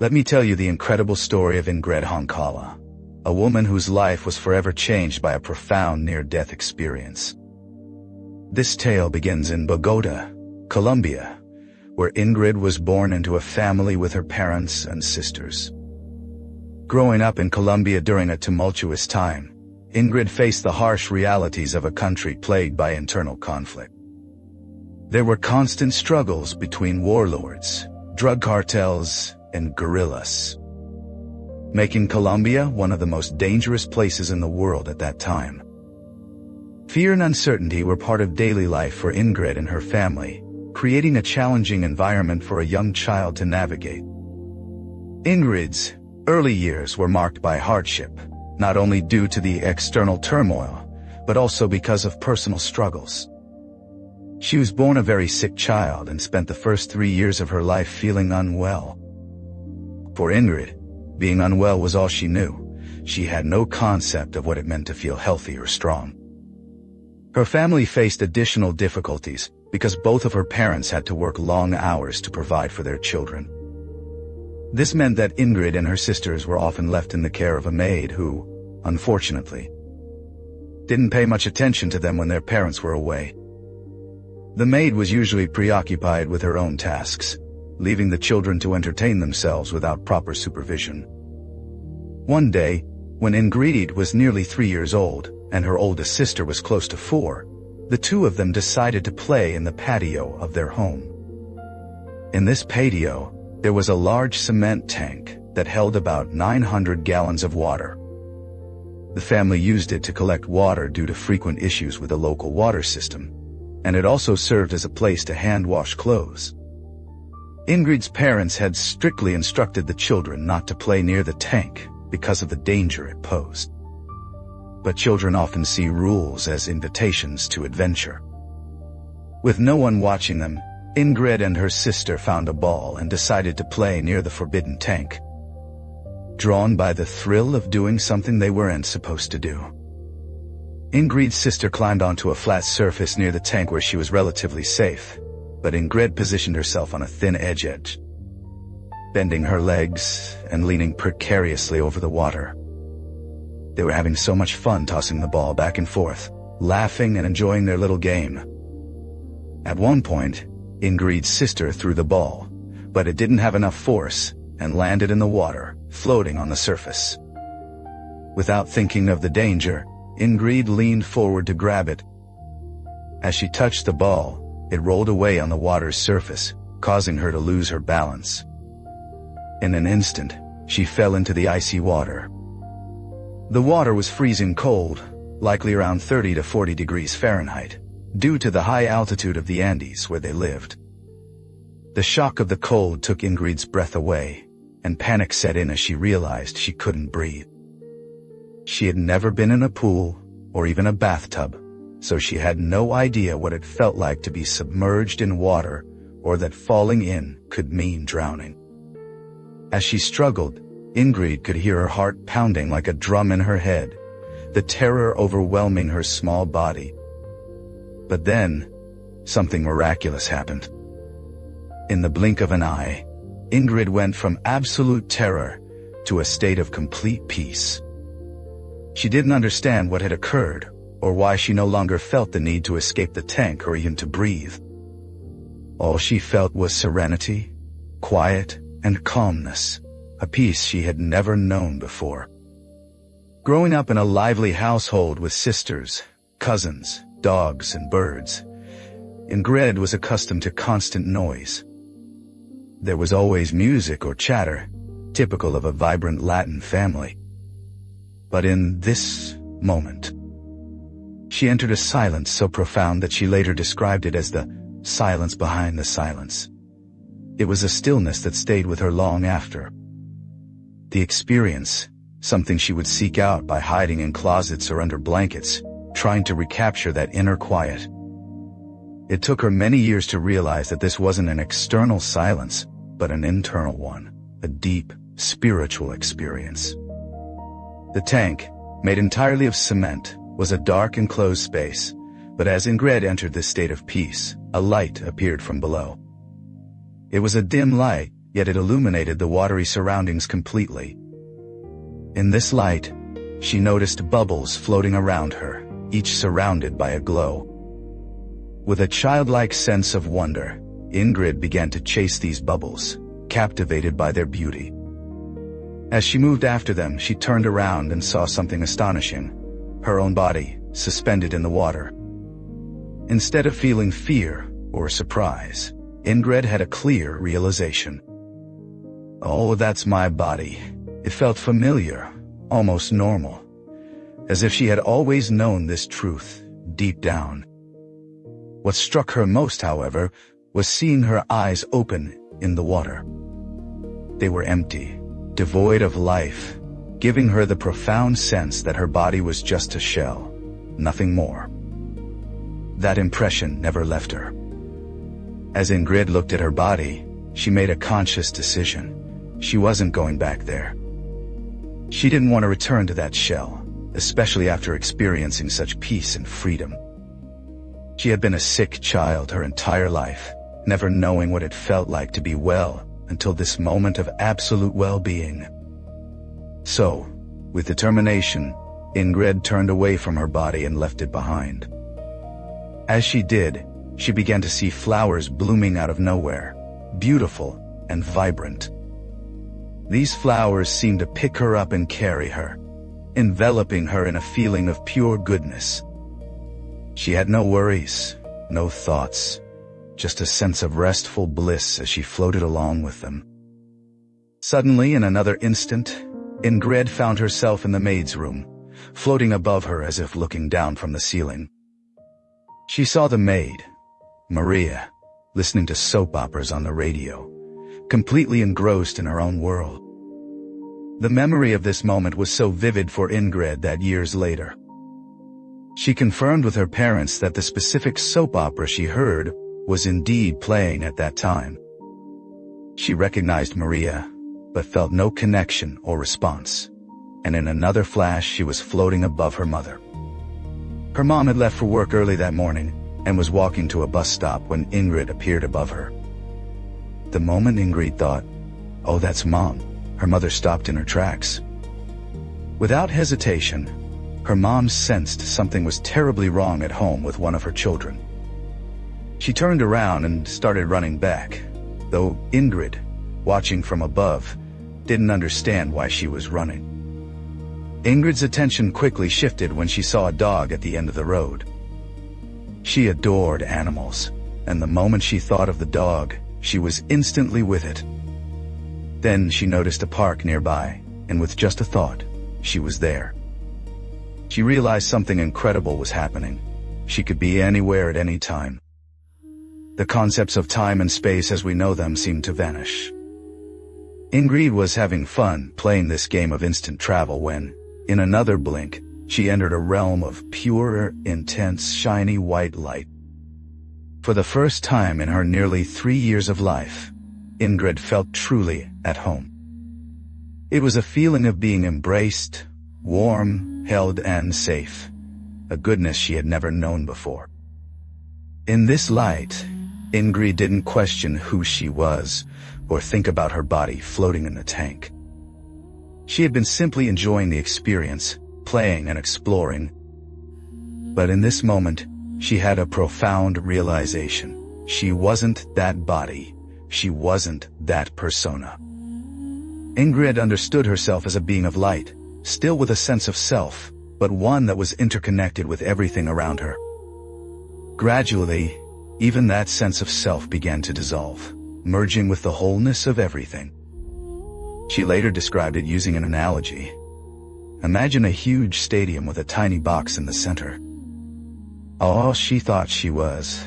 Let me tell you the incredible story of Ingred Honkala, a woman whose life was forever changed by a profound near-death experience. This tale begins in Bogota, Colombia, where Ingrid was born into a family with her parents and sisters. Growing up in Colombia during a tumultuous time, Ingrid faced the harsh realities of a country plagued by internal conflict. There were constant struggles between warlords, drug cartels, and guerrillas, making Colombia one of the most dangerous places in the world at that time. Fear and uncertainty were part of daily life for Ingrid and her family, creating a challenging environment for a young child to navigate. Ingrid's early years were marked by hardship, not only due to the external turmoil, but also because of personal struggles. She was born a very sick child and spent the first 3 years of her life feeling unwell. For Ingrid, being unwell was all she knew. She had no concept of what it meant to feel healthy or strong. Her family faced additional difficulties because both of her parents had to work long hours to provide for their children. This meant that Ingrid and her sisters were often left in the care of a maid who, unfortunately, didn't pay much attention to them when their parents were away. The maid was usually preoccupied with her own tasks, leaving the children to entertain themselves without proper supervision. One day, when Ingrid was nearly 3 years old and her oldest sister was close to 4, the two of them decided to play in the patio of their home. In this patio, there was a large cement tank that held about 900 gallons of water. The family used it to collect water due to frequent issues with the local water system, and it also served as a place to hand-wash clothes. Ingrid's parents had strictly instructed the children not to play near the tank because of the danger it posed. But children often see rules as invitations to adventure. With no one watching them, Ingrid and her sister found a ball and decided to play near the forbidden tank, drawn by the thrill of doing something they weren't supposed to do. Ingrid's sister climbed onto a flat surface near the tank where she was relatively safe, but Ingrid positioned herself on a thin edge, bending her legs and leaning precariously over the water. They were having so much fun tossing the ball back and forth, laughing and enjoying their little game. At one point, Ingrid's sister threw the ball, but it didn't have enough force and landed in the water, floating on the surface. Without thinking of the danger, Ingrid leaned forward to grab it. As she touched the ball, it rolled away on the water's surface, causing her to lose her balance. In an instant, she fell into the icy water. The water was freezing cold, likely around 30 to 40 degrees Fahrenheit, due to the high altitude of the Andes where they lived. The shock of the cold took Ingrid's breath away, and panic set in as she realized she couldn't breathe. She had never been in a pool or even a bathtub, so she had no idea what it felt like to be submerged in water or that falling in could mean drowning. As she struggled, Ingrid could hear her heart pounding like a drum in her head, the terror overwhelming her small body. But then, something miraculous happened. In the blink of an eye, Ingrid went from absolute terror to a state of complete peace. She didn't understand what had occurred, or why she no longer felt the need to escape the tank or even to breathe. All she felt was serenity, quiet, and calmness, a peace she had never known before. Growing up in a lively household with sisters, cousins, dogs, and birds, Ingrid was accustomed to constant noise. There was always music or chatter, typical of a vibrant Latin family. But in this moment, she entered a silence so profound that she later described it as the silence behind the silence. It was a stillness that stayed with her long after. The experience, something she would seek out by hiding in closets or under blankets, trying to recapture that inner quiet. It took her many years to realize that this wasn't an external silence, but an internal one, a deep, spiritual experience. The tank, made entirely of cement, was a dark enclosed space, but as Ingrid entered this state of peace, a light appeared from below. It was a dim light, yet it illuminated the watery surroundings completely. In this light, she noticed bubbles floating around her, each surrounded by a glow. With a childlike sense of wonder, Ingrid began to chase these bubbles, captivated by their beauty. As she moved after them, she turned around and saw something astonishing: her own body, suspended in the water. Instead of feeling fear or surprise, Ingrid had a clear realization. Oh, that's my body. It felt familiar, almost normal, as if she had always known this truth, deep down. What struck her most, however, was seeing her eyes open in the water. They were empty, devoid of life, giving her the profound sense that her body was just a shell, nothing more. That impression never left her. As Ingrid looked at her body, she made a conscious decision. She wasn't going back there. She didn't want to return to that shell, especially after experiencing such peace and freedom. She had been a sick child her entire life, never knowing what it felt like to be well until this moment of absolute well-being. So, with determination, Ingrid turned away from her body and left it behind. As she did, she began to see flowers blooming out of nowhere, beautiful and vibrant. These flowers seemed to pick her up and carry her, enveloping her in a feeling of pure goodness. She had no worries, no thoughts, just a sense of restful bliss as she floated along with them. Suddenly, in another instant, Ingrid found herself in the maid's room, floating above her as if looking down from the ceiling. She saw the maid, Maria, listening to soap operas on the radio, completely engrossed in her own world. The memory of this moment was so vivid for Ingrid that years later, she confirmed with her parents that the specific soap opera she heard was indeed playing at that time. She recognized Maria, but felt no connection or response, and in another flash she was floating above her mother. Her mom had left for work early that morning and was walking to a bus stop when Ingrid appeared above her. The moment Ingrid thought, "Oh, that's Mom," her mother stopped in her tracks. Without hesitation, her mom sensed something was terribly wrong at home with one of her children. She turned around and started running back, though Ingrid, watching from above, didn't understand why she was running. Ingrid's attention quickly shifted when she saw a dog at the end of the road. She adored animals, and the moment she thought of the dog, she was instantly with it. Then she noticed a park nearby, and with just a thought, she was there. She realized something incredible was happening. She could be anywhere at any time. The concepts of time and space as we know them seemed to vanish. Ingrid was having fun playing this game of instant travel when, in another blink, she entered a realm of pure, intense, shiny white light. For the first time in her nearly 3 years of life, Ingrid felt truly at home. It was a feeling of being embraced, warm, held, and safe, a goodness she had never known before. In this light, Ingrid didn't question who she was or think about her body floating in the tank. She had been simply enjoying the experience, playing and exploring. But in this moment, she had a profound realization. She wasn't that body. She wasn't that persona. Ingrid understood herself as a being of light, still with a sense of self, but one that was interconnected with everything around her. Gradually, even that sense of self began to dissolve, merging with the wholeness of everything. She later described it using an analogy. Imagine a huge stadium with a tiny box in the center. All she thought she was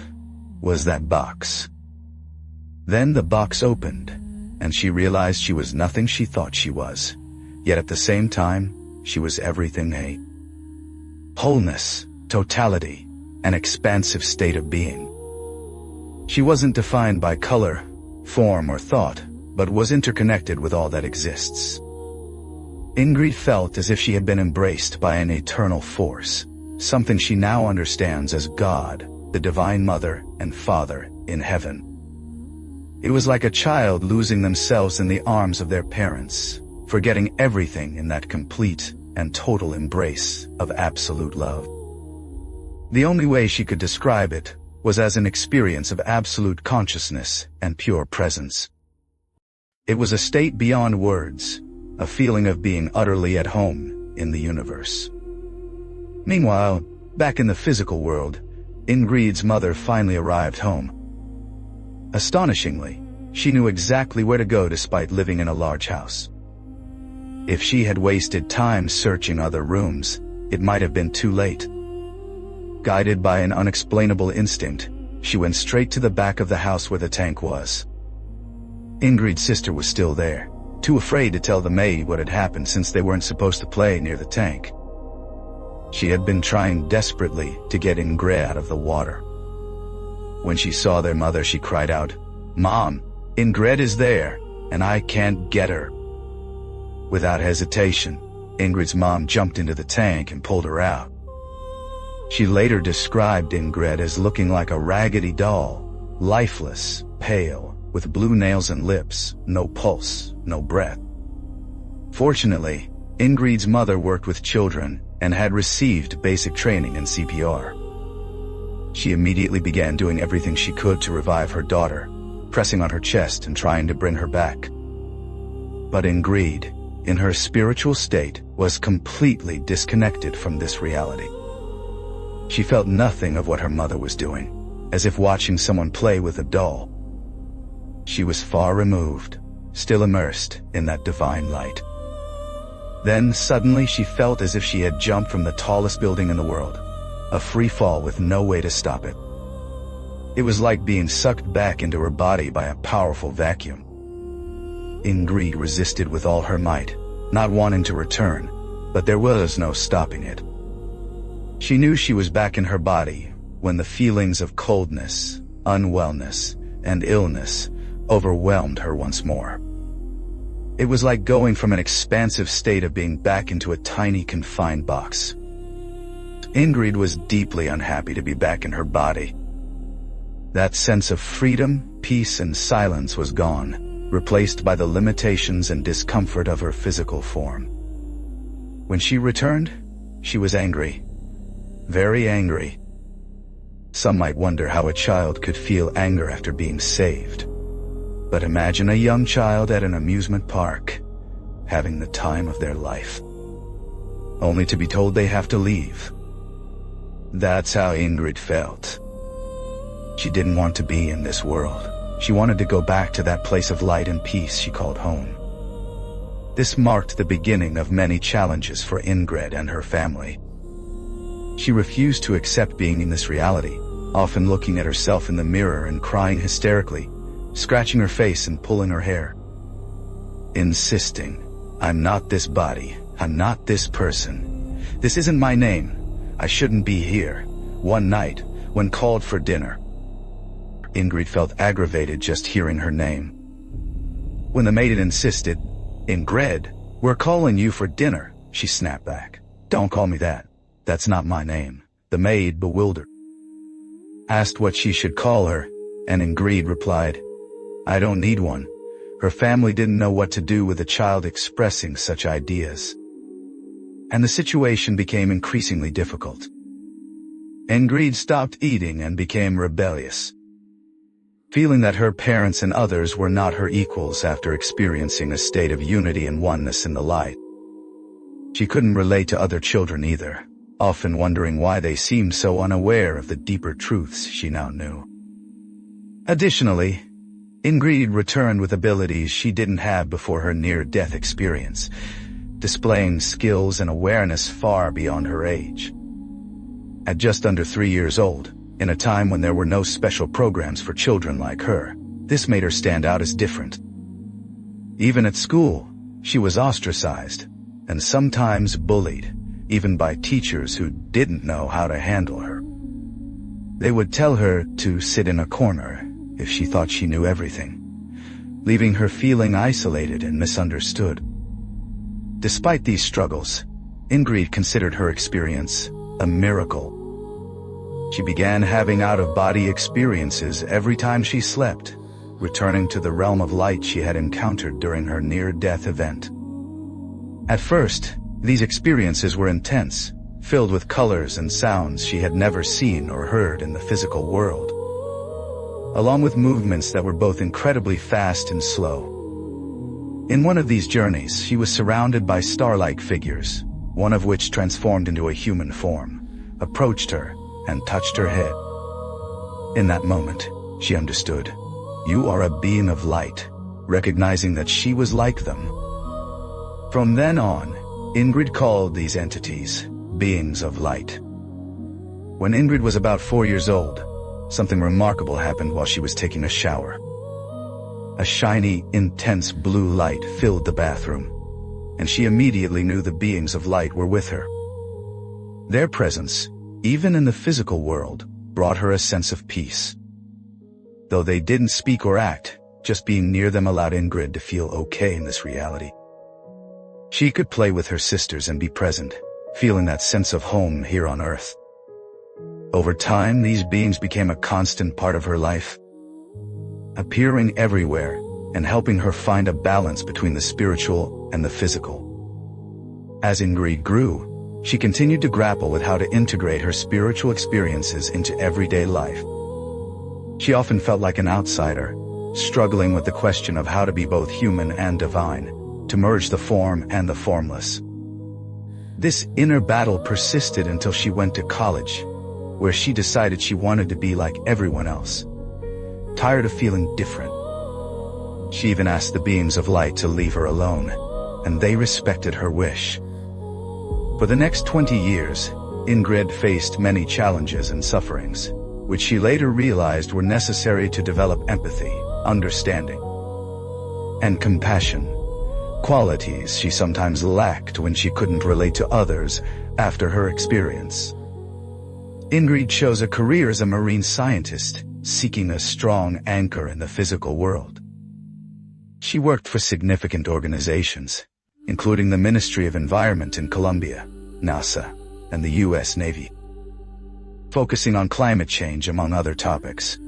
that box. Then the box opened, and she realized she was nothing she thought she was, yet at the same time, she was everything: a wholeness, totality, an expansive state of being. She wasn't defined by color, form, or thought, but was interconnected with all that exists. Ingrid felt as if she had been embraced by an eternal force, something she now understands as God, the Divine Mother and Father in heaven. It was like a child losing themselves in the arms of their parents, forgetting everything in that complete and total embrace of absolute love. The only way she could describe it was as an experience of absolute consciousness and pure presence. It was a state beyond words, a feeling of being utterly at home in the universe. Meanwhile, back in the physical world, Ingrid's mother finally arrived home. Astonishingly, she knew exactly where to go despite living in a large house. If she had wasted time searching other rooms, it might have been too late. Guided by an unexplainable instinct, she went straight to the back of the house where the tank was. Ingrid's sister was still there, too afraid to tell the maid what had happened since they weren't supposed to play near the tank. She had been trying desperately to get Ingrid out of the water. When she saw their mother, she cried out, "Mom, Ingrid is there, and I can't get her." Without hesitation, Ingrid's mom jumped into the tank and pulled her out. She later described Ingrid as looking like a raggedy doll, lifeless, pale, with blue nails and lips, no pulse, no breath. Fortunately, Ingrid's mother worked with children and had received basic training in CPR. She immediately began doing everything she could to revive her daughter, pressing on her chest and trying to bring her back. But Ingrid, in her spiritual state, was completely disconnected from this reality. She felt nothing of what her mother was doing, as if watching someone play with a doll. She was far removed, still immersed in that divine light. Then suddenly she felt as if she had jumped from the tallest building in the world, a free fall with no way to stop it. It was like being sucked back into her body by a powerful vacuum. Ingrid resisted with all her might, not wanting to return, but there was no stopping it. She knew she was back in her body when the feelings of coldness, unwellness, and illness overwhelmed her once more. It was like going from an expansive state of being back into a tiny confined box. Ingrid was deeply unhappy to be back in her body. That sense of freedom, peace, and silence was gone, replaced by the limitations and discomfort of her physical form. When she returned, she was angry. Very angry. Some might wonder how a child could feel anger after being saved. But imagine a young child at an amusement park, having the time of their life, only to be told they have to leave. That's how Ingrid felt. She didn't want to be in this world. She wanted to go back to that place of light and peace she called home. This marked the beginning of many challenges for Ingrid and her family. She refused to accept being in this reality, often looking at herself in the mirror and crying hysterically, scratching her face and pulling her hair, insisting, "I'm not this body, I'm not this person. This isn't my name. I shouldn't be here." One night, when called for dinner, Ingrid felt aggravated just hearing her name. When the maid insisted, "Ingrid, we're calling you for dinner," she snapped back. "Don't call me that. That's not my name." The maid, bewildered, asked what she should call her, and Ingrid replied, "I don't need one." Her family didn't know what to do with a child expressing such ideas, and the situation became increasingly difficult. Ingrid stopped eating and became rebellious, feeling that her parents and others were not her equals after experiencing a state of unity and oneness in the light. She couldn't relate to other children either, often wondering why they seemed so unaware of the deeper truths she now knew. Additionally, Ingrid returned with abilities she didn't have before her near-death experience, displaying skills and awareness far beyond her age. At just under 3 years old, in a time when there were no special programs for children like her, this made her stand out as different. Even at school, she was ostracized, and sometimes bullied, even by teachers who didn't know how to handle her. They would tell her to sit in a corner if she thought she knew everything, leaving her feeling isolated and misunderstood. Despite these struggles, Ingrid considered her experience a miracle. She began having out-of-body experiences every time she slept, returning to the realm of light she had encountered during her near-death event. At first, these experiences were intense, filled with colors and sounds she had never seen or heard in the physical world, along with movements that were both incredibly fast and slow. In one of these journeys, she was surrounded by star-like figures, one of which transformed into a human form, approached her, and touched her head. In that moment, she understood, "You are a being of light," recognizing that she was like them. From then on, Ingrid called these entities beings of light. When Ingrid was about 4 years old, something remarkable happened while she was taking a shower. A shiny, intense blue light filled the bathroom, and she immediately knew the beings of light were with her. Their presence, even in the physical world, brought her a sense of peace. Though they didn't speak or act, just being near them allowed Ingrid to feel okay in this reality. She could play with her sisters and be present, feeling that sense of home here on Earth. Over time, these beings became a constant part of her life, appearing everywhere and helping her find a balance between the spiritual and the physical. As Ingrid grew, she continued to grapple with how to integrate her spiritual experiences into everyday life. She often felt like an outsider, struggling with the question of how to be both human and divine, to merge the form and the formless. This inner battle persisted until she went to college, where she decided she wanted to be like everyone else, tired of feeling different. She even asked the beings of light to leave her alone, and they respected her wish. For the next 20 years, Ingrid faced many challenges and sufferings, which she later realized were necessary to develop empathy, understanding, and compassion, qualities she sometimes lacked when she couldn't relate to others after her experience. Ingrid chose a career as a marine scientist, seeking a strong anchor in the physical world. She worked for significant organizations, including the Ministry of Environment in Colombia, NASA, and the U.S. Navy, focusing on climate change among other topics.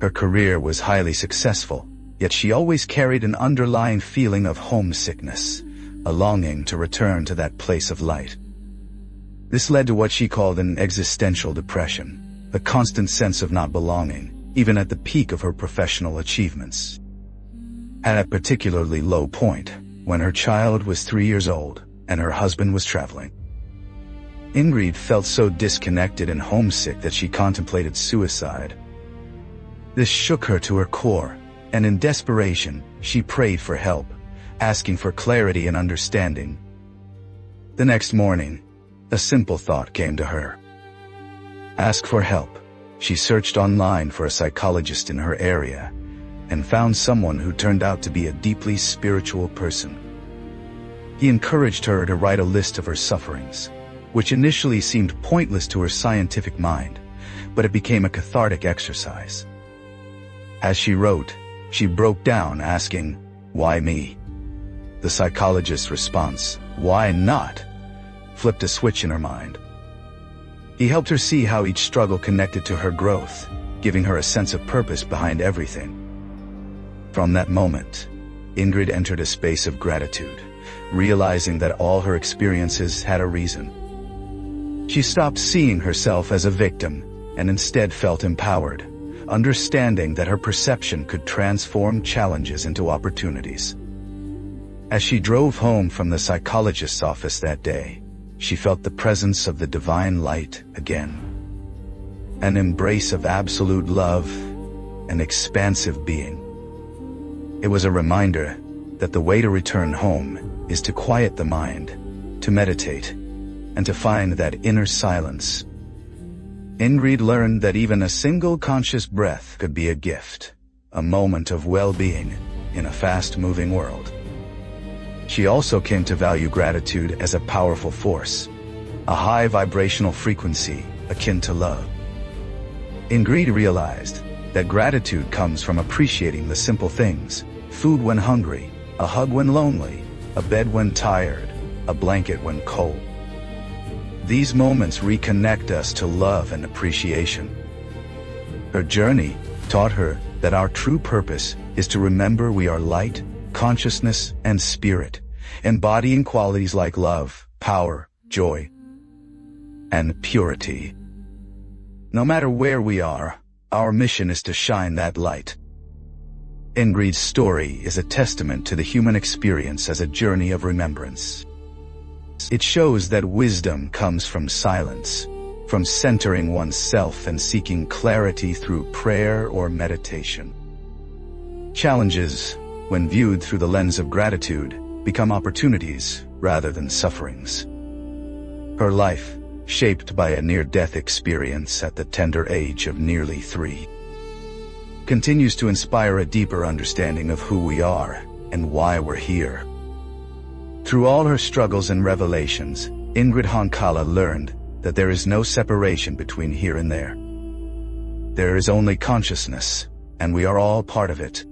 Her career was highly successful, yet she always carried an underlying feeling of homesickness, a longing to return to that place of light. This led to what she called an existential depression, a constant sense of not belonging, even at the peak of her professional achievements. At a particularly low point, when her child was 3 years old and her husband was traveling, Ingrid felt so disconnected and homesick that she contemplated suicide. This shook her to her core, and in desperation, she prayed for help, asking for clarity and understanding. The next morning, a simple thought came to her. Ask for help. She searched online for a psychologist in her area, and found someone who turned out to be a deeply spiritual person. He encouraged her to write a list of her sufferings, which initially seemed pointless to her scientific mind, but it became a cathartic exercise. As she wrote, she broke down asking, "Why me?" The psychologist's response, "Why not?" flipped a switch in her mind. He helped her see how each struggle connected to her growth, giving her a sense of purpose behind everything. From that moment, Ingrid entered a space of gratitude, realizing that all her experiences had a reason. She stopped seeing herself as a victim and instead felt empowered, understanding that her perception could transform challenges into opportunities. As she drove home from the psychologist's office that day, she felt the presence of the divine light again. An embrace of absolute love, an expansive being. It was a reminder that the way to return home is to quiet the mind, to meditate, and to find that inner silence. Ingrid learned that even a single conscious breath could be a gift, a moment of well-being in a fast-moving world. She also came to value gratitude as a powerful force, a high vibrational frequency akin to love. Ingrid realized that gratitude comes from appreciating the simple things: food when hungry, a hug when lonely, a bed when tired, a blanket when cold. These moments reconnect us to love and appreciation. Her journey taught her that our true purpose is to remember we are light, consciousness, and spirit, embodying qualities like love, power, joy, and purity. No matter where we are, our mission is to shine that light. Ingred's story is a testament to the human experience as a journey of remembrance. It shows that wisdom comes from silence, from centering oneself and seeking clarity through prayer or meditation. Challenges, when viewed through the lens of gratitude, become opportunities rather than sufferings. Her life, shaped by a near-death experience at the tender age of nearly 3, continues to inspire a deeper understanding of who we are and why we're here. Through all her struggles and revelations, Ingred Honkala learned that there is no separation between here and there. There is only consciousness, and we are all part of it.